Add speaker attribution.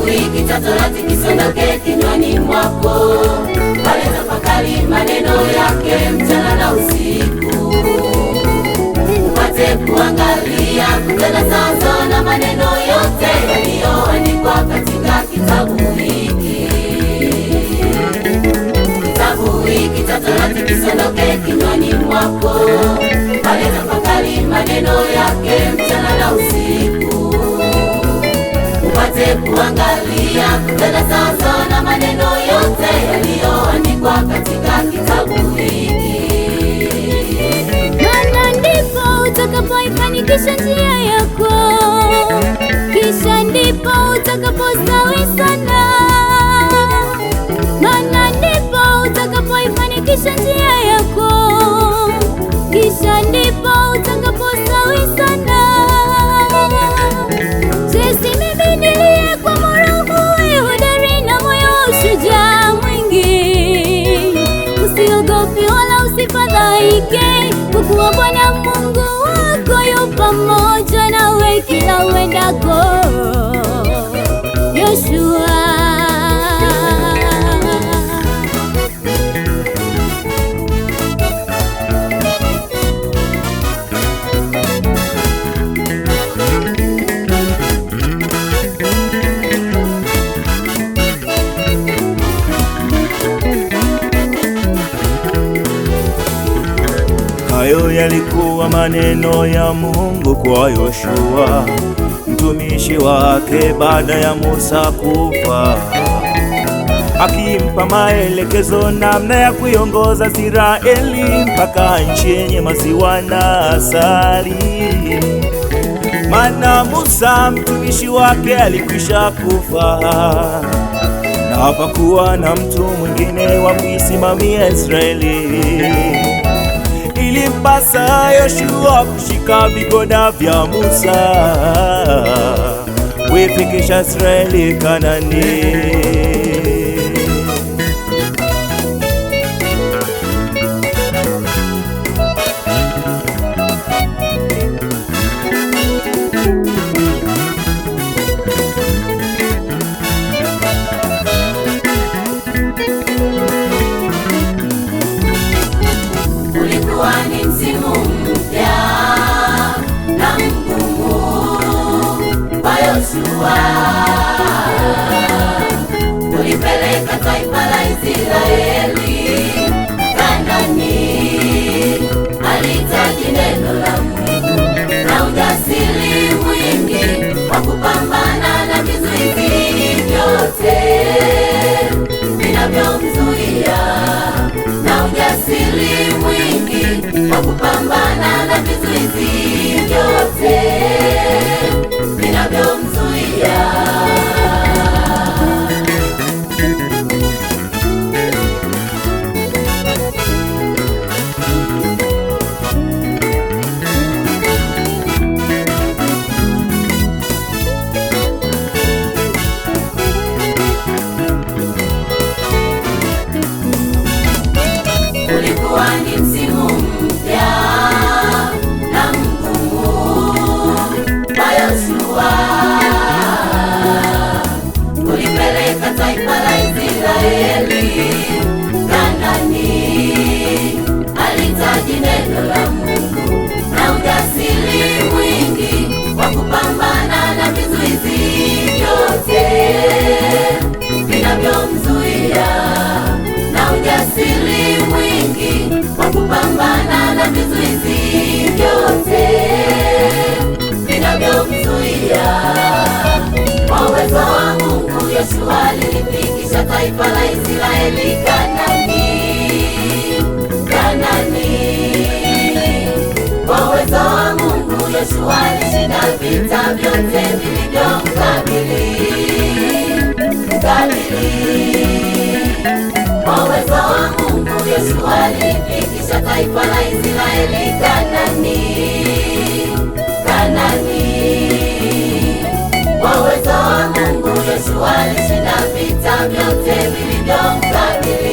Speaker 1: Hiki cha Torati kisiondoke kinywani mwako, bali tafakari maneno yake mchana na usiku, upate kuangalia kutenda sawasawa na maneno yote yaliyoandikwa katika kitabu hiki. Kitabu hiki cha Torati kisiondoke kinywani mwako, bali tafakari maneno yake mchana na usiku, upate kuangalia kutenda sawasawa na maneno yote yaliyoandikwa katika kitabu hiki.
Speaker 2: Maana ndipo utakapoifanikisha njia yako, kisha ndipo utakapostawi sana. Maana ndipo utakapoifanikisha njia yako, kisha ndipo utakapostawi sana. Sisi mimi niliyekuamuru uwe hodari na moyo wa ushujaa mwingi, usiogope wala usifadhaike, kwa kuwa Bwana Mungu wako yu pamoja nawe kila uendako. Yoshua.
Speaker 3: Hayo yalikuwa maneno ya Mungu kwa Yoshua mtumishi wake baada ya Musa kufa, akimpa maelekezo namna ya kuiongoza Israeli mpaka nchi yenye maziwa na asali. Maana Musa mtumishi wake alikwisha kufa, na hapakuwa na mtu mwingine wa kuisimamia Israeli. Ilimpasa Yoshua kushika vigoda vya Musa, kuifikisha Israeli Kanaani.
Speaker 1: Ulikuwa ni msimu mpya na mgumu kwa Yoshua, ulipeleka taifa la Israeli Kanaani. Alihitaji neno la Mungu na ujasiri mwingi wa kupambana na vizuizi vyote vinavyomzuia, na ujasiri mwingi wa kupambana na vizuizi vyote vinavyomzuia. Ulikuwa ni msimu mpya na mgumu kwa Yoshua, ulipeleka taifa la Israeli Kanaani. Alihitaji neno la Mungu na ujasiri mwingi wa kupambana na vizuizi vyote vinavyomzuia, na ujasiri mwingi wa kupambana na vizuizi vyote vinavyomzuia. Kwa uwezo wa Mungu Yoshua alilifikisha taifa la Israeli Kanaani. Kwa uwezo wa Mungu Yoshua alishinda vita vyote vilivyomkabili. Kwa uwezo wa Mungu Yoshua alifikisha taifa la Israeli Kanaani. Kwa uwezo wa Mungu Yoshua alishinda vita vyote vilivyomkabili.